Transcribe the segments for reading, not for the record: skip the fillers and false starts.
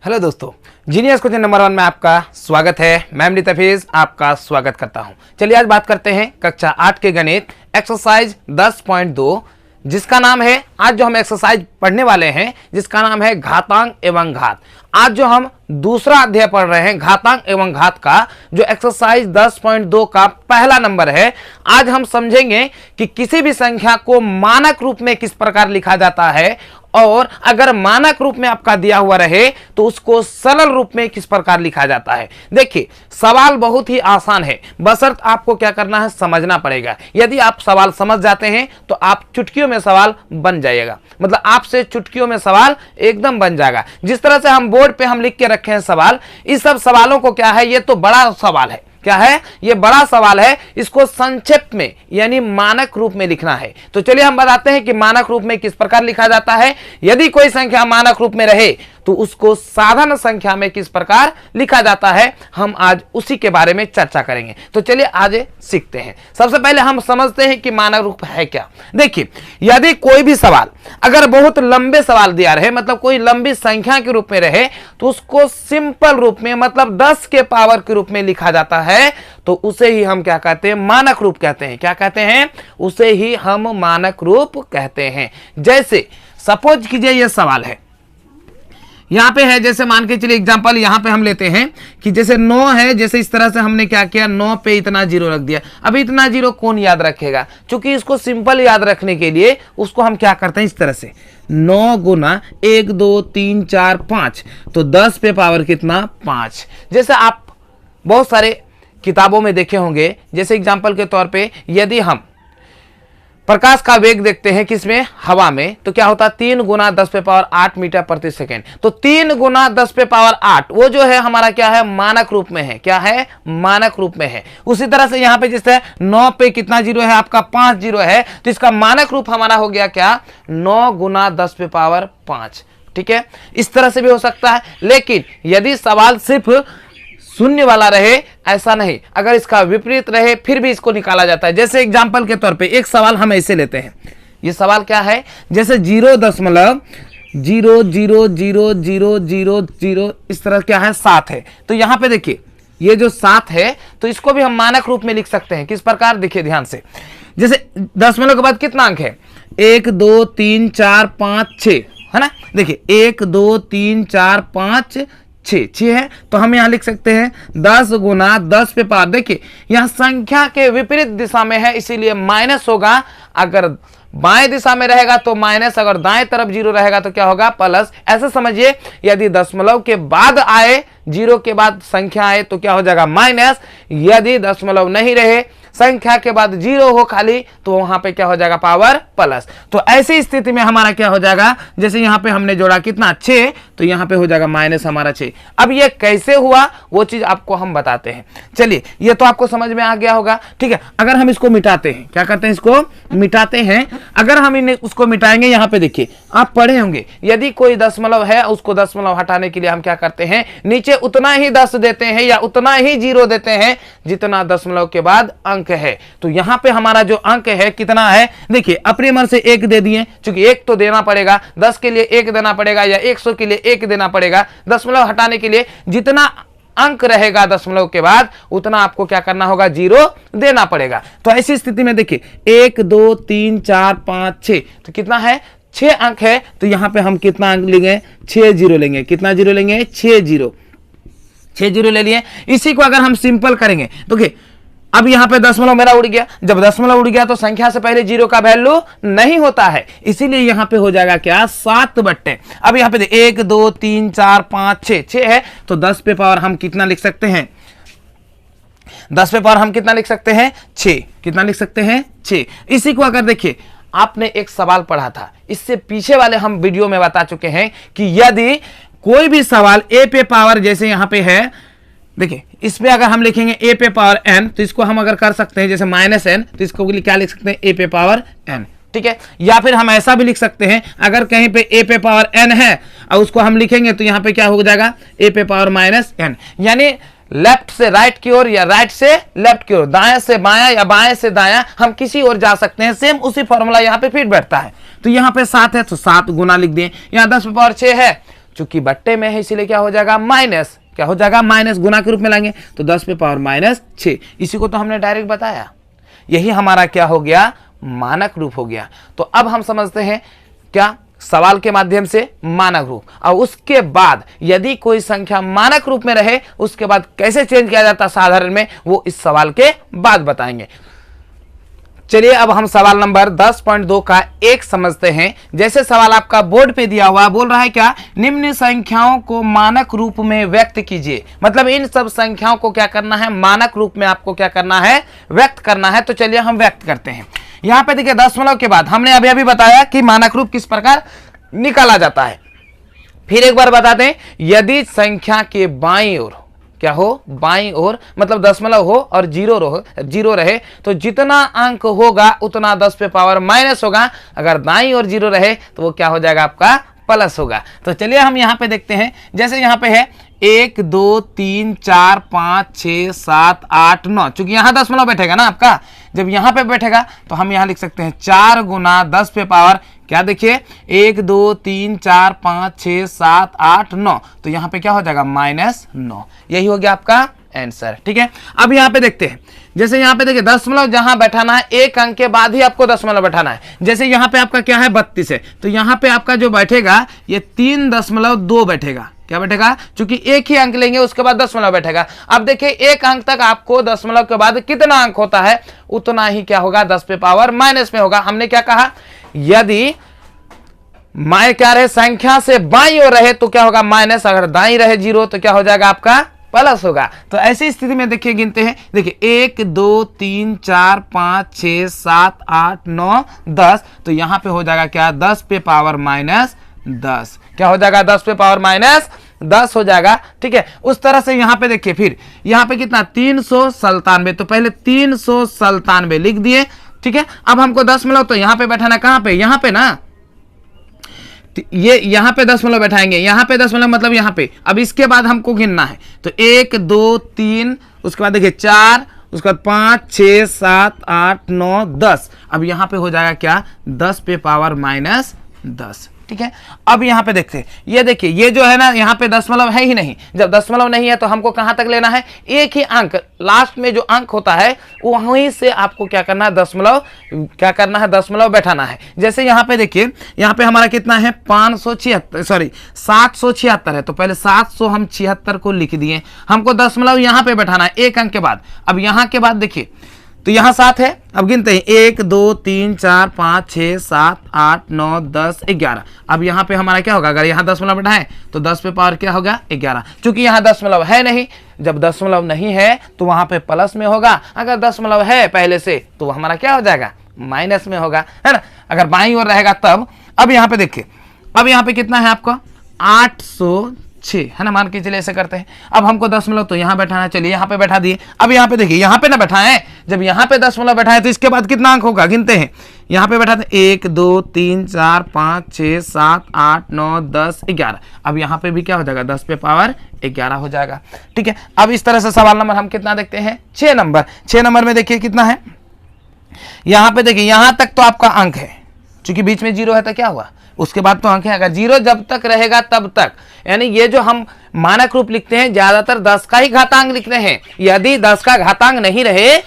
Hello दोस्तों, genius question number 1 में आपका स्वागत है। मैं अमृत हफीज आपका स्वागत करता हूं। चलिए आज बात करते हैं कक्षा 8 के गणित एक्सरसाइज 10.2 जिसका नाम है, आज जो हम एक्सरसाइज पढ़ने वाले हैं जिसका नाम है घातांक एवं घात। आज जो हम दूसरा अध्याय पढ़ रहे हैं घातांक एवं घात का, जो एक्सरसाइज 10.2 का पहला नंबर है। आज हम समझेंगे कि किसी भी संख्या को मानक रूप में किस प्रकार लिखा जाता है और अगर मानक रूप में आपका दिया हुआ रहे तो उसको सरल रूप में किस प्रकार लिखा जाता है। देखिए, सवाल बहुत ही आसान है, बशर्त आपको क्या करना है, समझना पड़ेगा। यदि आप सवाल समझ जाते हैं तो आप चुटकियों में सवाल बन जाएगा, मतलब आपसे चुटकियों में सवाल एकदम बन जाएगा। जिस तरह से हम बोर्ड पे हम लिख के रखे हैं सवाल, इस सब सवालों को क्या है, ये तो बड़ा सवाल है। क्या है ये? बड़ा सवाल है। इसको संक्षेप में यानी मानक रूप में लिखना है। तो चलिए हम बताते हैं कि मानक रूप में किस प्रकार लिखा जाता है। यदि कोई संख्या मानक रूप में रहे तो उसको साधारण संख्या में किस प्रकार लिखा जाता है, हम आज उसी के बारे में चर्चा करेंगे। तो चलिए आज सीखते हैं। सबसे पहले हम समझते हैं कि मानक रूप है क्या। देखिए, यदि कोई भी सवाल अगर बहुत लंबे सवाल दिया रहे, मतलब कोई लंबी संख्या के रूप में रहे, तो उसको सिंपल रूप में मतलब 10 के पावर के रूप में लिखा जाता है। तो उसे ही हम क्या कहते हैं? मानक रूप कहते हैं। क्या कहते हैं? उसे ही हम मानक रूप कहते हैं। जैसे सपोज कीजिए ये सवाल है, यहां पे है, जैसे मान के चलिए एग्जांपल यहां पे हम लेते हैं कि जैसे 9 है, जैसे इस तरह से हमने क्या किया, 9 पे इतना जीरो रख दिया। अब इतना जीरो कौन याद रखेगा? क्योंकि इसको सिंपल याद रखने के लिए उसको हम क्या करते हैं, इस तरह से 9 गुना 1 2 3 4 5, तो 10 पे पावर कितना? 5। जैसे आप बहुत सारे किताबों में देखे होंगे, जैसे एग्जाम्पल के तौर पर यदि हम प्रकाश का वेग देखते हैं किसमें? हवा में, तो क्या होता है? 3 गुना 10 पे पावर 8 मीटर प्रति सेकेंड। तो 3 गुना 10 पे पावर 8 वो जो है हमारा क्या है? मानक रूप में है। क्या है? मानक रूप में है। उसी तरह से यहाँ पे जैसे 9 पे कितना जीरो है आपका? 5 जीरो है, तो इसका मानक रूप हमारा हो गया क्या? 9 गुना 10 पे पावर 5। ठीक है, इस तरह से भी हो सकता है। लेकिन यदि सवाल सिर्फ शून्य वाला रहे, ऐसा नहीं, अगर इसका विपरीत रहे फिर भी इसको निकाला जाता है। जैसे एग्जांपल के तौर पे एक सवाल हम ऐसे लेते हैं। ये सवाल क्या है? जैसे 0.000000 इस तरह क्या है? 7 है। तो यहां पे देखिए ये जो 7 है, तो इसको भी हम मानक रूप में लिख सकते हैं। किस प्रकार? देखिए ध्यान से, जैसे दशमलव के बाद कितना अंक है? 1 2 3 4 5 6 है ना। देखिए 1 2 3 4 5 6 है, तो हम यहां लिख सकते हैं 10 गुना 10 पे पावर। देखिए यहां संख्या के विपरीत दिशा में है, इसीलिए माइनस होगा। अगर बाएं दिशा में रहेगा तो माइनस, अगर दाएं तरफ जीरो रहेगा तो क्या होगा? प्लस। ऐसे समझिए, यदि दशमलव के बाद आए, जीरो के बाद संख्या आए तो क्या हो जाएगा? माइनस। यदि दशमलव नहीं रहे, संख्या के बाद जीरो हो खाली, तो वहां पे क्या हो जाएगा? Power plus. तो ऐसी स्थिति में हमारा क्या हो जाएगा? जैसे यहां पे हमने जोड़ा कितना? 6, तो यहां पे हो जाएगा माइनस हमारा 6। अब ये कैसे हुआ वो चीज आपको हम बताते हैं। चलिए, ये तो आपको समझ में आ गया होगा। ठीक है, अगर हम इसको मिटाते हैं, क्या करते हैं? इसको मिटाते हैं। अगर हम इन्हें उसको मिटाएंगे, यहां पे देखिए आप पढ़े होंगे, यदि कोई दशमलव है उसको दशमलव हटाने के लिए हम क्या करते हैं? नीचे उतना ही 10 देते हैं या उतना ही जीरो देते हैं जितना दशमलव के बाद अंक है। तो यहां पे हमारा जो अंक है कितना है? देखिए अपने मन से 1 दे दिए, क्योंकि 1 तो देना पड़ेगा, 10 के लिए 1 देना पड़ेगा या 100 के लिए 1 देना पड़ेगा। दशमलव हटाने के लिए जितना अंक रहेगा दशमलव के बाद उतना आपको क्या करना होगा? जीरो देना पड़ेगा। तो ऐसी स्थिति में देखिए 1 2 3 4 5 6, तो कितना है? 6 अंक है। तो यहां पे हम कितना अंक लेंगे? 6 जीरो लेंगे। कितना जीरो लेंगे? 6 जीरो। 6 जीरो ले लिए। इसी को अगर हम सिंपल करेंगे तो देखिए अब यहां पे दशमलव मेरा उड़ गया। जब दशमलव उड़ गया तो संख्या से पहले जीरो का वैल्यू नहीं होता है, इसीलिए यहां पे हो जाएगा क्या? 7 बट्टे। अब यहां पे 1 2 3 4 5 6 है, तो 10 पे पावर हम कितना लिख सकते हैं? 10 पे पावर हम कितना लिख सकते हैं? 6। कितना लिख सकते हैं? 6। इसी को अगर देखिए, आपने एक सवाल पढ़ा था, इससे पीछे वाले हम वीडियो में बता चुके हैं कि यदि कोई भी सवाल a पे पावर, जैसे यहां पे है, देखिए इसमें अगर हम लिखेंगे a पे पावर n, तो इसको हम अगर कर सकते हैं जैसे -n, तो इसको क्या लिख सकते हैं? a पे पावर n। ठीक है, या फिर हम ऐसा भी लिख सकते हैं, अगर कहीं पे a पे पावर n है और उसको हम लिखेंगे तो यहां पे क्या हो जाएगा? a पे पावर -n। यानी लेफ्ट से राइट की ओर या राइट से लेफ्ट की ओर, दाएं से बायां या बाएं से दायां, हम किसी ओर जा सकते हैं। सेम उसी फॉर्मूला यहां पे फिट बैठता है। तो यहां पे 7 है तो 7 गुना लिख दिए। यहां 10 पे पावर 6 है चूंकि बट्टे में है इसीलिए क्या हो जाएगा माइनस, क्या हो जाएगा माइनस, गुना के रूप में लाएंगे तो 10 पे पावर माइनस 6। इसी को तो हमने डायरेक्ट बताया, यही हमारा क्या हो गया मानक रूप हो गया। तो अब हम समझते हैं क्या सवाल के माध्यम से मानक रूप, और उसके बाद यदि कोई संख्या मानक रूप में रहे उसके बाद कैसे चेंज किया जाता है साधारण में, वो इस सवाल के बाद बताएंगे। चलिए अब हम सवाल नंबर 10.2 का एक समझते हैं। जैसे सवाल आपका बोर्ड पे दिया हुआ बोल रहा है क्या, निम्न संख्याओं को मानक रूप में व्यक्त कीजिए। मतलब इन सब संख्याओं को क्या करना है, मानक रूप में आपको क्या करना है, व्यक्त करना है। तो चलिए हम व्यक्त करते हैं। यहां पे देखिए दशमलव के बाद हमने अभी अभी बताया कि मानक रूप किस प्रकार निकाला जाता है। फिर एक बार बता दें, यदि संख्या के बाईं ओर क्या हो, बाईं ओर मतलब दशमलव हो और जीरो रहे तो जितना अंक होगा उतना 10 पे पावर माइनस होगा। अगर दाईं ओर जीरो रहे तो वो क्या हो जाएगा आपका प्लस होगा। तो चलिए हम यहां पे देखते हैं। जैसे यहां पे है 1 2 3 4 5 6 7 8 9, चूंकि यहां दशमलव बैठेगा ना आपका, जब यहां पे बैठेगा तो हम यहां लिख सकते हैं 4 गुना 10 पे पावर क्या, देखिए 1 2 3 4 5 6 7 8 9, तो यहां पे क्या हो जाएगा -9। यही हो गया आपका आंसर। ठीक है, अब यहां पे देखते हैं। जैसे यहां पे देखिए दशमलव जहां बैठाना है एक अंक के बाद ही आपको दशमलव बैठाना है। जैसे यहां पे आपका क्या है 32 है, तो यहां पे आपका जो बैठेगा ये 3.2 बैठेगा। क्या बैठेगा, चूंकि एक ही अंक लेंगे उसके बाद दशमलव बैठेगा। अब देखिए एक अंक तक आपको दशमलव के बाद कितना अंक होता है उतना ही क्या होगा 10 पे पावर माइनस में होगा। हमने क्या कहा, यदि क्या रहे संख्या से बाईं ओर रहे तो क्या होगा माइनस, अगर दाईं रहे जीरो तो क्या हो जाएगा आपका प्लस होगा। तो ऐसी स्थिति में देखिए गिनते हैं, देखिए 1 2 3 4 5 6 7 8 9 10, तो यहां पे हो जाएगा क्या 10 पे पावर माइनस 10। क्या हो जाएगा 10 पे पावर माइनस 10 हो जाएगा। ठीक है, उस तरह से यहां पे देखिए, फिर यहां पे कितना 397, तो पहले 397 लिख दिए। ठीक है, अब हमको दशमलव तो यहां पे बैठाना, कहां पे, यहां पे ना, ये यहां पे दशमलव बैठाएंगे, यहां पे दशमलव मतलब यहां पे। अब इसके बाद हमको गिनना है, तो 1 2 3, उसके बाद देखिए 4, उसके बाद 5 6 7 8 9 10। अब यहां पे हो जाएगा क्या 10 पे पावर माइनस 10। ठीक है, अब यहां पे देखते हैं, ये देखिए ये जो है ना यहाँ पे दशमलव है ही नहीं। जब दशमलव नहीं है तो हमको कहां तक लेना है, एक ही अंक, लास्ट में जो अंक होता है वहीं से आपको क्या करना है दशमलव बैठाना है। जैसे यहाँ पे देखिए, यहाँ पे हमारा कितना है 776 है, तो पहले 700 हम 76 को लिख दिए। हमको दशमलव यहाँ पे बैठाना है एक अंक के बाद। अब यहाँ के बाद देखिए तो यहाँ 7 है, अब गिनते हैं 1 2 3 4 5 6 7 8 9 10 11। अब यहाँ पे हमारा क्या होगा, अगर यहाँ दशमलव बैठाएं तो 10 पे पावर क्या होगा 11। चूंकि यहाँ दशमलव है नहीं, जब दशमलव नहीं है तो वहां पे प्लस में होगा, अगर दशमलव है पहले से तो हमारा क्या हो जाएगा माइनस में होगा, है ना, अगर बाईं ओर रहेगा तब। अब यहाँ पे देखिए, अब यहाँ पे कितना है आपका 806 है ना, मान के चलिए ऐसे करते हैं। अब हमको दशमलव तो यहाँ बैठाना है, चलिए यहाँ पे बैठा दिए। अब यहाँ पे देखिए, यहाँ पे ना बैठाएं, जब यहाँ पे दशमलव बैठाएं तो इसके बाद कितना अंक होगा गिनते हैं। यहाँ पे बैठाते 1 2 3 4 5 6 7 8 9 10 11। अब यहाँ पे भी क्या हो जाएगा 10 पे पावर 11 हो जाएगा। ठीक है, अब इस तरह से सवाल नंबर हम कितना देखते हैं 6 नंबर। 6 नंबर में देखिए कितना है, यहाँ पे देखिए यहाँ तक तो आपका अंक है, चूंकि बीच में जीरो है तो क्या हुआ, उसके बाद तो अंक है। अगर जीरो जब तक रहेगा तब तक, यानी ये जो हम मानक रूप लिखते हैं ज्यादातर 10 का ही घातांक लिखते हैं। यदि 10 का घातांक नहीं रहे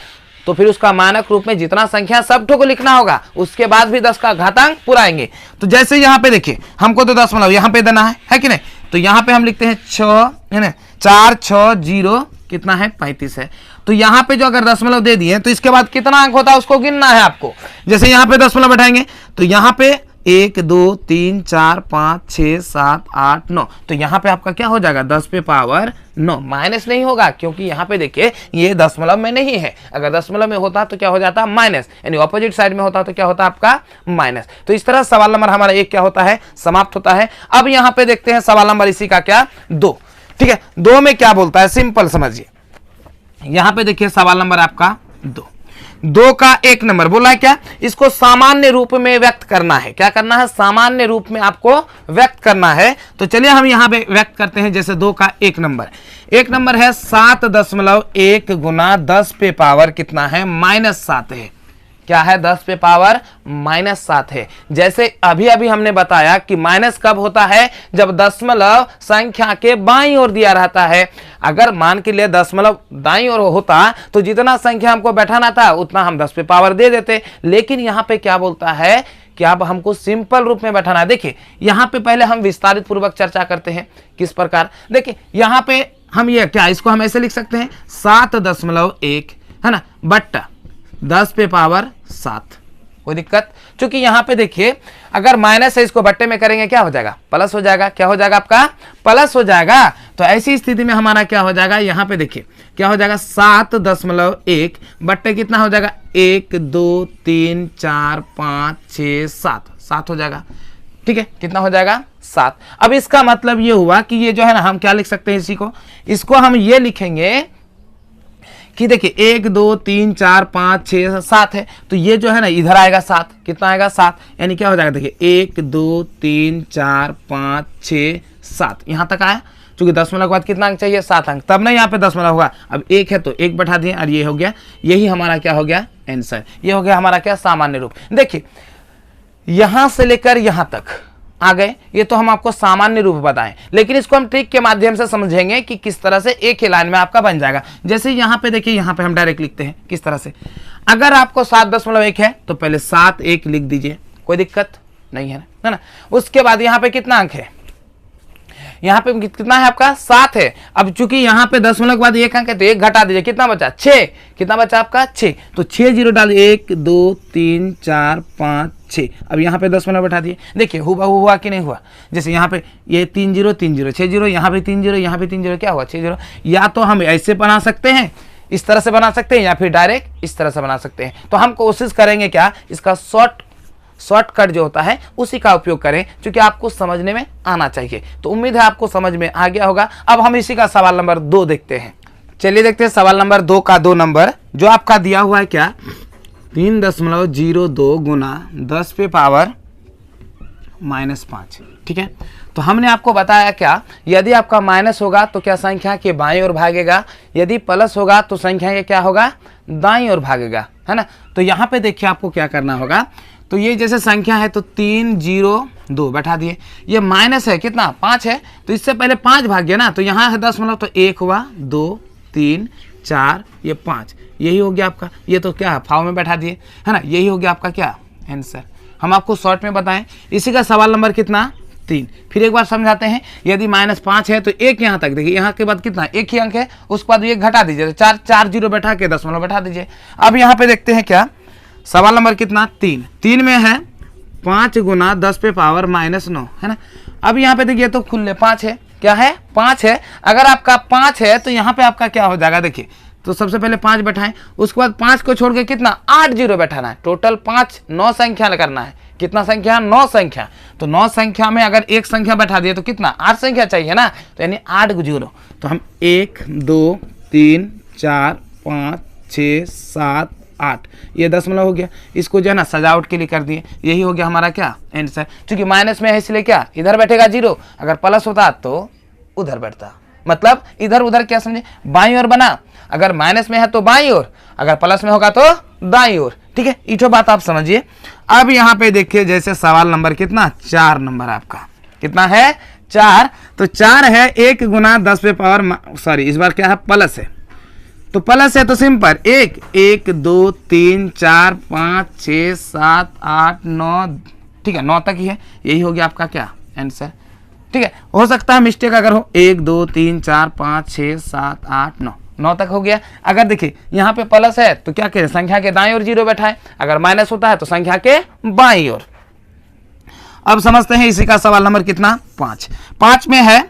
तो फिर उसका मानक रूप में जितना संख्या सब ठो को लिखना होगा, उसके बाद भी 10 का घातांक पुराएंगे। तो जैसे यहाँ पे देखिए, हमको तो दशमलव यहाँ पे देना है कि नहीं, तो यहाँ पे हम लिखते हैं 6 है ना, 4 6 0 कितना है 35 है। तो यहाँ पे जो अगर दशमलव दे दिए तो इसके बाद कितना अंक होता है उसको गिनना है आपको। जैसे यहाँ पे दशमलव बैठाएंगे तो यहाँ पे 1 2 3 4 5 6 7 8 9, तो यहाँ पे आपका क्या हो जाएगा 10 पे पावर 9, माइनस नहीं होगा क्योंकि यहाँ पे देखिए ये दशमलव में नहीं है। अगर दशमलव में होता तो क्या हो जाता माइनस, यानी ऑपोजिट साइड में होता तो क्या होता आपका माइनस। तो इस तरह सवाल नंबर हमारा 1 क्या होता है समाप्त होता है। अब यहाँ पे देखते हैं सवाल नंबर इसी का क्या 2। ठीक है, 2 में क्या बोलता है सिंपल समझिए। यहाँ पे देखिए सवाल नंबर आपका 2 का 1 नंबर बोला है क्या, इसको सामान्य रूप में व्यक्त करना है। क्या करना है, सामान्य रूप में आपको व्यक्त करना है। तो चलिए हम यहां पे व्यक्त करते हैं। जैसे 2 का 1 नंबर, 1 नंबर है 7.1 गुना 10 पे पावर कितना है -7 है। क्या है, 10 पे पावर -7 है। जैसे अभी अभी हमने बताया कि माइनस कब होता है, जब दशमलव संख्या के बाईं ओर दिया रहता है। अगर मान के लिए दशमलव दाईं ओर होता तो जितना संख्या हमको बैठाना था उतना हम 10 पे पावर दे देते, लेकिन यहाँ पे क्या बोलता है कि अब हमको सिंपल रूप में बैठाना है। देखिए यहाँ पे पहले हम विस्तारित पूर्वक चर्चा करते हैं किस प्रकार। देखिए यहाँ पे हम ये क्या, इसको हम ऐसे लिख सकते हैं 7.1 है ना, बट्टा 10 पे पावर 7। कोई दिक्कत? क्योंकि यहाँ पे देखिए अगर माइनस है इसको बट्टे में करेंगे क्या हो जाएगा, प्लस हो जाएगा। क्या हो जाएगा आपका, प्लस हो जाएगा। तो ऐसी स्थिति में हमारा क्या हो जाएगा, यहाँ पे देखिए क्या हो जाएगा, 7.1 बट्टे कितना हो जाएगा, 1 2 3 4 5 6 7, 7 हो जाएगा। ठीक है, कितना हो जाएगा, 7। अब इसका मतलब ये हुआ कि ये जो है ना, हम क्या लिख सकते हैं इसी को, इसको हम ये लिखेंगे कि देखिए 1 2 3 4 5 6 7 है, तो ये जो है ना इधर आएगा 7। कितना आएगा, 7। यानी क्या हो जाएगा, देखिए 1 2 3 4 5 6 7 यहाँ तक आया। चूंकि दशमलव के बाद कितना अंक चाहिए, 7 अंक, तब ना यहाँ पे दशमलव होगा। अब 1 है तो 1 बैठा दिए और ये हो गया, यही हमारा क्या हो गया, आंसर। ये हो गया हमारा क्या, सामान्य रूप। देखिए यहां से लेकर यहां तक आ गए, ये तो हम आपको सामान्य रूप बताएं, लेकिन इसको हम ट्रिक के माध्यम से समझेंगे कि किस तरह से एक ही लाइन में आपका बन जाएगा। जैसे यहाँ पे देखिए, यहाँ पे हम डायरेक्ट लिखते हैं किस तरह से। अगर आपको 7.1 है तो पहले 7 1 लिख दीजिए, कोई दिक्कत नहीं है ना। उसके बाद यहाँ पे कितना अंक है, यहाँ पे कितना है आपका, 7 है। अब चूंकि यहाँ पे दशमलव के बाद 1 अंक है तो 1 घटा दीजिए, कितना बचा, 6। कितना बचा आपका, 6। तो 6 जीरो डाल, 1 2 3 4 5 6। अब यहाँ पे दशमलव बैठा दिए। देखिए हुआ कि नहीं हुआ। जैसे यहाँ पे ये 3 0 3 0 6 0, यहाँ पे 3 0, यहाँ पे 3 0, क्या हुआ, 6 0। या तो हम ऐसे बना सकते हैं, इस तरह से बना सकते हैं, या फिर डायरेक्ट इस तरह से बना सकते हैं। तो हम कोशिश करेंगे क्या, इसका शॉर्टकट जो होता है उसी का उपयोग करें, क्योंकि आपको समझने में आना चाहिए। तो उम्मीद है आपको समझ में आ गया होगा। अब हम इसी का सवाल नंबर 2 देखते हैं। चलिए देखते हैं सवाल नंबर 2 का 2 नंबर जो आपका दिया हुआ है, क्या, 3.02 गुना 10 पे पावर -5। ठीक है, तो हमने आपको बताया क्या, यदि आपका माइनस होगा तो क्या संख्या के बाईं ओर भागेगा, यदि प्लस होगा तो संख्या के क्या होगा, दाईं ओर भागेगा, है ना। तो यहाँ पे देखिए आपको क्या करना होगा। तो ये जैसे संख्या है तो 3 0 2 बैठा दिए। ये माइनस है, कितना, 5 है, तो इससे पहले 5 भाग गया ना, तो यहाँ है दशमलव, तो 1 हुआ, 2 3 4, ये 5, यही हो गया आपका। ये तो क्या है, फाव में बैठा दिए, है ना। यही हो गया आपका क्या, आंसर। हम आपको शॉर्ट में बताएं, इसी का सवाल नंबर कितना, 3। फिर एक बार समझाते हैं। यदि -5 है तो 1 यहाँ तक, देखिए यहाँ के बाद कितना, 1 ही अंक है, उसके बाद 1 घटा दीजिए, तो 4 0 बैठा के दशमलव बैठा दीजिए। अब यहाँ पे देखते हैं क्या, सवाल नंबर कितना, 3 में है 5 गुना 10 पे पावर -9, है ना। अब यहाँ पे देखिए तो खुले 5 है, क्या है, 5 है। अगर आपका 5 है तो यहाँ पे आपका क्या हो जाएगा, देखिए तो सबसे पहले 5 बैठाएं, उसके बाद 5 को छोड़ के कितना, 8 0 बैठाना है। टोटल 5 9 संख्या करना है। कितना संख्या, 9 संख्या। तो 9 संख्या में अगर एक संख्या बैठा दिए तो कितना, 8 संख्या चाहिए ना, तो यानी 8 0। तो हम 1 2 3 4 5 6 7 8, ये दशमलव हो गया। इसको जो है ना सजावट के लिए कर दिए, यही हो गया हमारा क्या, आंसर। क्योंकि माइनस में है इसलिए क्या, इधर बैठेगा 0, अगर प्लस होता तो उधर बैठता। मतलब इधर उधर क्या समझे, बाईं ओर बना। अगर माइनस में है तो बाईं ओर, अगर प्लस में होगा तो दाईं ओर। ठीक है, इठो बात आप समझिए। अब यहाँ पे देखिए, जैसे सवाल नंबर कितना, 4 नंबर आपका कितना है, 4। तो 4 है 1 गुना 10 पे पावर, सॉरी इस बार क्या है, प्लस है। तो प्लस है तो सिंपल 1 1 2 3 4 5 6 7 8 9, ठीक है 9 तक ही है। यही हो गया आपका क्या, आंसर। ठीक है, हो सकता है मिस्टेक अगर हो, 1 2 3 4 5 6 7 8 9 तक हो गया। अगर देखिए यहाँ पे प्लस है तो क्या करें, संख्या के दाईं ओर 0 बैठाए। अगर माइनस होता है तो संख्या के बाईं ओर। अब समझते हैं इसी का सवाल नंबर कितना, 5 में है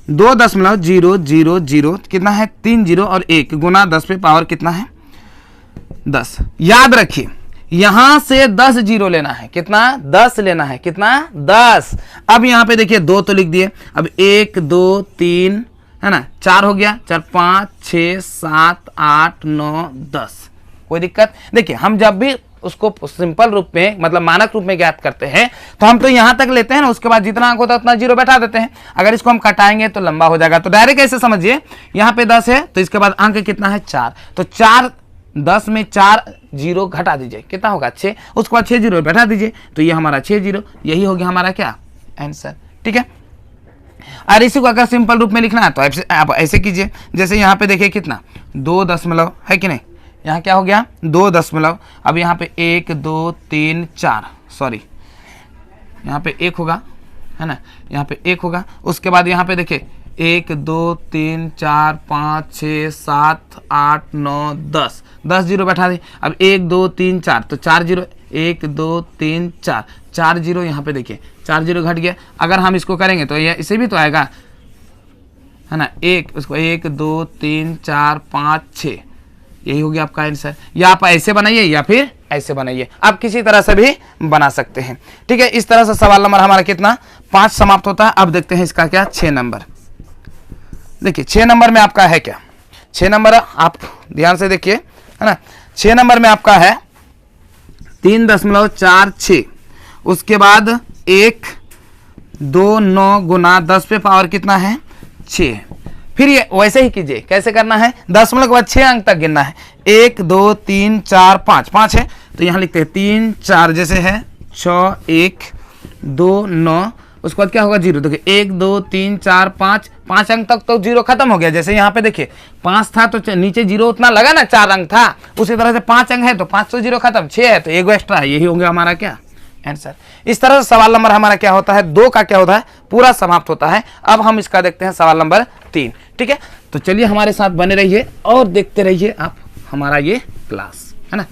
2.000, कितना है, 3 0 और 1 गुना 10 पे पावर कितना है, 10। याद रखिए यहां से 10 0 लेना है, कितना, 10 लेना है, कितना, 10। अब यहां पे देखिए 2 तो लिख दिए। अब 1 2 3, है ना, 4 हो गया, 4 5 6 7 8 9 10। कोई दिक्कत। देखिए हम जब भी उसको सिंपल रूप में, मतलब मानक रूप में ज्ञात करते हैं तो हम तो यहां तक लेते हैं ना, उसके बाद जितना अंक होता है उतना 0 बैठा देते हैं। अगर इसको हम कटाएंगे तो लंबा हो जाएगा। तो डायरेक्ट ऐसे समझिए, यहाँ पे 10 है तो इसके बाद अंक कितना है, 4। तो 4 10 में 4 जीरो घटा दीजिए, कितना होगा 6, उसके बाद 6 जीरो बैठा दीजिए, तो ये हमारा 6 जीरो, यही हो गया हमारा क्या आंसर। ठीक है, और इसी को अगर सिंपल रूप में लिखना है तो आप ऐसे कीजिए, जैसे यहाँ पे देखिए कितना 2 दशमलव है कि नहीं, यहाँ क्या हो गया 2 दशमलव, अब यहाँ पे 1 2 3 4, सॉरी यहाँ पे 1 होगा है ना, यहाँ पे 1 होगा, उसके बाद यहाँ पे देखिए 1 2 3 4 5 6 7 8 9 10, 10 जीरो बैठा दी, अब 1 2 3 4, तो 4 जीरो 1 2 3 4, 4 जीरो यहाँ पे देखिए 4 जीरो घट गया, अगर हम इसको करेंगे तो ये इसे भी तो आएगा है ना, उसको 1 2 3 4 5 6, यही हो गया आपका आंसर। या आप ऐसे बनाइए या फिर ऐसे बनाइए, आप किसी तरह से भी बना सकते हैं। ठीक है, इस तरह से सवाल नंबर हमारा कितना 5 समाप्त होता है। अब देखते हैं इसका क्या 6 नंबर। देखिए 6 नंबर में आपका है क्या, 6 नंबर आप ध्यान से देखिए है ना, 6 नंबर में आपका है 3.46, उसके बाद 1 2 9 गुना 10 पे पावर कितना है 6, फिर ये वैसे ही कीजिए, कैसे करना है दशमलव के बाद 6 अंक तक गिनना है, 1 2 3 4 5, 5 है तो यहाँ लिखते हैं 3 4 जैसे है 6 1 2 9, उसके बाद क्या होगा जीरो, देखिए 1 2 3 4 5, 5 अंक तक तो जीरो खत्म हो गया, जैसे यहाँ पे देखिए 5 था तो नीचे जीरो उतना लगा ना, 4 अंक था, उसी तरह से 5 अंक है तो 5 तो जीरो खत्म, 6 है तो 1 एक्स्ट्रा है, यही हो गया हमारा क्या आंसर। इस तरह से सवाल नंबर हमारा क्या होता है 2 का क्या होता है पूरा समाप्त होता है। अब हम इसका देखते हैं सवाल नंबर 3। ठीक है, तो चलिए हमारे साथ बने रहिए और देखते रहिए आप हमारा ये क्लास है ना।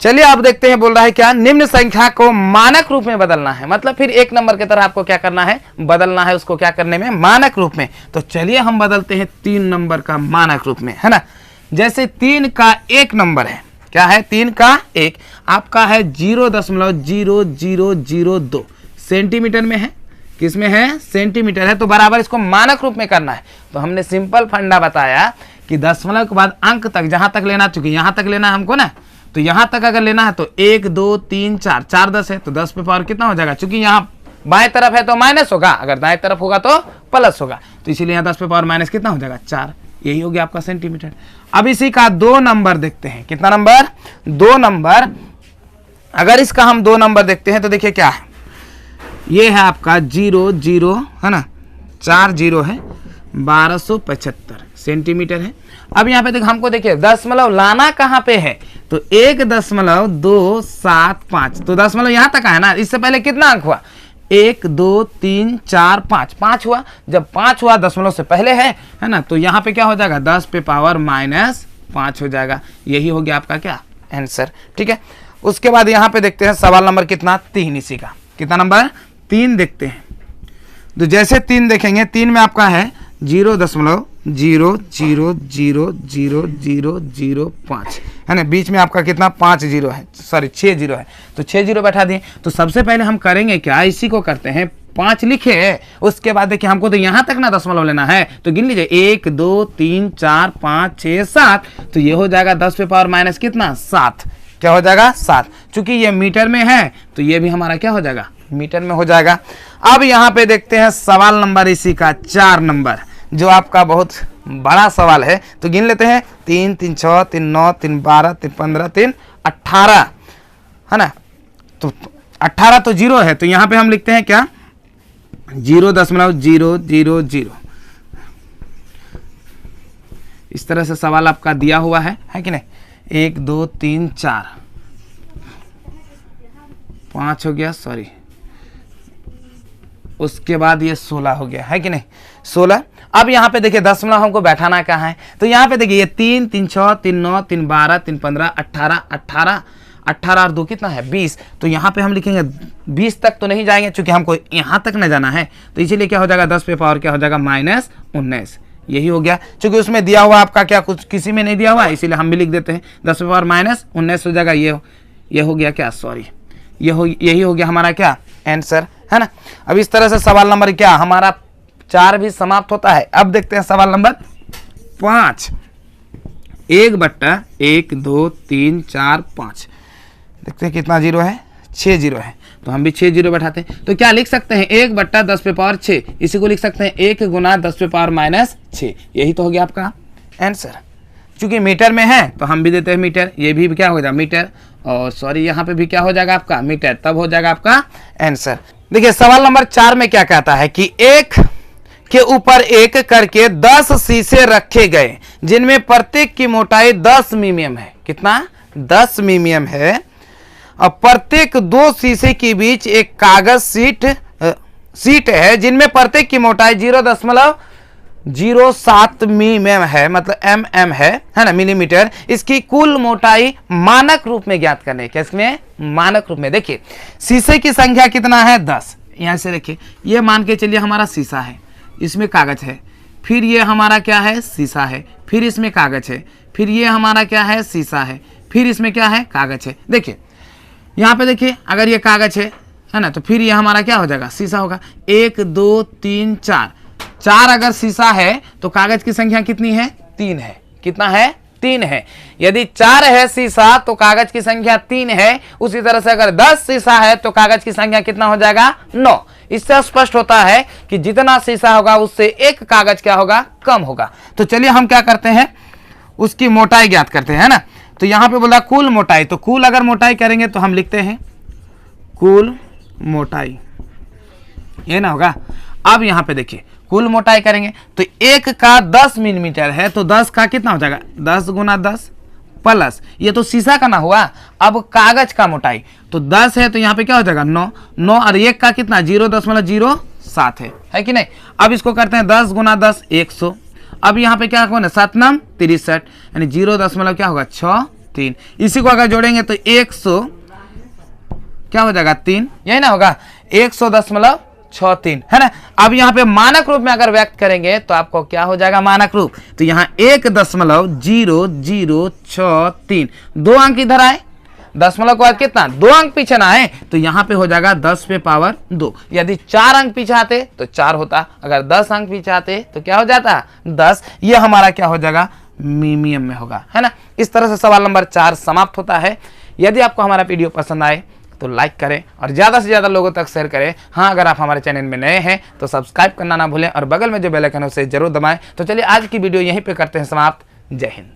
चलिए आप देखते हैं, बोल रहा है क्या, निम्न संख्या को मानक रूप में बदलना है, मतलब फिर 1 नंबर की तरह आपको क्या करना है बदलना है, उसको क्या करने में मानक रूप में। तो चलिए हम बदलते हैं 3 नंबर का मानक रूप में है ना। जैसे 3 का 1 नंबर है, क्या है 3 का 1 आपका है 0.0002 सेंटीमीटर में है, किस में है सेंटीमीटर है, तो बराबर इसको मानक रूप में करना है। तो हमने सिंपल फंडा बताया कि दशमलव के बाद अंक तक जहां तक लेना, चूंकि यहां तक लेना है हमको ना, तो यहां तक अगर लेना है तो 1 2 3 4, 4 10 है तो 10 पे पावर कितना हो जाएगा, चूंकि यहाँ बाएं तरफ है तो माइनस होगा, अगर दाएं तरफ होगा तो प्लस होगा, तो इसीलिए यहाँ 10 पे पावर माइनस कितना हो जाएगा 4, यही हो गया आपका सेंटीमीटर। अब इसी का 2 नंबर देखते हैं, कितना नंबर 2 नंबर, अगर इसका हम 2 नंबर देखते हैं तो देखिए क्या है, ये है आपका 0 0 है ना, 4 0 है 1275 सेंटीमीटर है। अब यहाँ पे देख हमको देखिए दशमलव लाना कहाँ पे है, तो 1.275, तो दशमलव यहाँ तक है ना, इससे पहले कितना अंक हुआ 1 2 3 4 5, 5 हुआ, जब 5 हुआ दशमलव से पहले है ना, तो यहाँ पे क्या हो जाएगा 10 पे पावर -5 हो जाएगा, यही हो गया आपका क्या आंसर। ठीक है, उसके बाद यहाँ पे देखते हैं सवाल नंबर कितना 3, इसी का कितना नंबर 3 देखते हैं। तो जैसे 3 देखेंगे 3 में आपका है 0.000005 है ना, बीच में आपका कितना 5 जीरो है, सॉरी 6 जीरो है, तो 6 जीरो बैठा दिए। तो सबसे पहले हम करेंगे क्या, इसी को करते हैं 5 लिखे, उसके बाद देखिए हमको तो यहाँ तक ना दशमलव लेना है, तो गिन लीजिए 1 2 3 4 5 6 7, तो ये हो जाएगा 10 पे पावर माइनस कितना 7, क्या हो जाएगा 7, चूंकि ये मीटर में है तो ये भी हमारा क्या हो जाएगा मीटर में हो जाएगा। अब यहाँ पे देखते हैं सवाल नंबर इसी का 4 नंबर, जो आपका बहुत बड़ा सवाल है, तो गिन लेते हैं 3 3 6 3 9 3 12 3 15 3 18 है ना, तो 18 तो जीरो है, तो यहाँ पे हम लिखते हैं क्या 0.000, इस तरह से सवाल आपका दिया हुआ है कि नहीं, 1 2 3 4 5 हो गया, सॉरी, उसके बाद ये 16 हो गया है कि नहीं 16। अब यहाँ पे देखिए दशमलव हमको बैठाना कहाँ है, तो यहाँ पे देखिए ये 3 3 6 3 9 3 12 3 15 18 18 18 और 2 कितना है 20, तो यहाँ पे हम लिखेंगे 20 तक तो नहीं जाएंगे, क्योंकि हमको यहाँ तक न जाना है, तो इसीलिए क्या हो जाएगा 10 पे पावर क्या हो जाएगा -19, यही हो गया। क्योंकि उसमें दिया हुआ आपका क्या कुछ किसी में नहीं दिया हुआ, इसीलिए हम भी लिख देते हैं 10 पे पावर -19 हो जाएगा, ये हो गया क्या, सॉरी यही हो गया हमारा क्या आंसर है ना। अब इस तरह से सवाल नंबर क्या हमारा 4 भी समाप्त होता है। अब देखते हैं सवाल नंबर 5, 1/1 2 3 4 5, देखते हैं कितना जीरो है 6 जीरो है, तो हम भी 6 जीरो बैठाते हैं, तो क्या लिख सकते हैं 1/10 पे पावर 6, इसी को लिख सकते हैं 1 गुना 10 पे पावर -6, यही तो हो गया आपका आंसर चूंकि मीटर में है तो हम भी देते हैं मीटर, ये भी क्या हो जाएगा मीटर, और सॉरी यहाँ पे भी क्या हो जाएगा आपका मीटर, तब हो जाएगा आपका आंसर। देखिए सवाल नंबर 4 में क्या कहता है कि एक के ऊपर एक करके 10 शीशे रखे गए जिनमें प्रत्येक की मोटाई 10 मिमी है। कितना? 10 मिमी है। और प्रत्येक 2 शीशे के बीच एक कागज सीट है जिनमें प्रत्येक की मोटाई 0.07 मिमी है, मतलब mm है ना, मिलीमीटर। इसकी कुल मोटाई मानक रूप में ज्ञात करने के, इसमें मानक रूप में। देखिए शीशे की संख्या कितना है? 10। यहां से देखिए, ये मान के चलिए हमारा शीशा है, इसमें कागज है, फिर ये हमारा क्या है? शीशा है, फिर इसमें कागज है, फिर ये हमारा क्या है? शीशा है, फिर इसमें क्या है? कागज है। देखिए यहाँ पे देखिए, अगर ये कागज है ना, तो फिर ये हमारा क्या हो जाएगा? शीशा होगा। 1 2 3 4, 4 अगर शीशा है तो कागज की संख्या कितनी है? 3 है। कितना है? 3 है। यदि 4 है शीशा तो कागज की संख्या 3 है। उसी तरह से अगर 10 शीशा है तो कागज की संख्या कितना हो जाएगा? 9। इससे स्पष्ट होता है कि जितना शीशा होगा उससे एक कागज क्या होगा? कम होगा। तो चलिए हम क्या करते हैं, उसकी मोटाई ज्ञात करते हैं, है ना। तो यहां पे बोला कुल मोटाई, तो कुल अगर मोटाई करेंगे तो हम लिखते हैं कुल मोटाई, ये ना होगा। अब यहां पे देखिए कुल मोटाई करेंगे तो एक का 10 मिलीमीटर है, तो 10 का कितना हो जाएगा? 10 गुना 10 प्लस, ये तो शीशा का ना हुआ। अब कागज का मोटाई तो 10 है, तो यहाँ पे क्या हो जाएगा? 9। 9 और 1 का कितना? 0.07 है कि नहीं। अब इसको करते हैं 10 गुना 10 100। अब यहाँ पे क्या होगा? 7 9 63, यानी 0. क्या होगा? 63। इसी को अगर जोड़ेंगे तो 100 क्या हो जाएगा? 3, यही ना होगा। 100.63 है ना। अब यहाँ पे मानक रूप में अगर व्यक्त करेंगे तो आपको क्या हो जाएगा? मानक रूप। तो यहाँ 1.0063, 2 अंक इधर आए, दशमलव के बाद कितना? 2 अंक पीछे ना आए, तो यहाँ पे हो जाएगा 10 पे पावर 2। यदि 4 अंक पीछे आते तो 4 होता, अगर 10 अंक पीछे आते तो क्या हो जाता? 10। ये हमारा क्या हो जाएगा? मिमीएम में होगा, है ना। इस तरह से सवाल नंबर 4 समाप्त होता है। यदि आपको हमारा वीडियो पसंद आए तो लाइक करें और ज़्यादा से ज़्यादा लोगों तक शेयर करें। हाँ, अगर आप हमारे चैनल में नए हैं तो सब्सक्राइब करना ना भूलें और बगल में जो बेल आइकन है उसे जरूर दबाएं। तो चलिए आज की वीडियो यहीं पे करते हैं समाप्त। जय हिंद।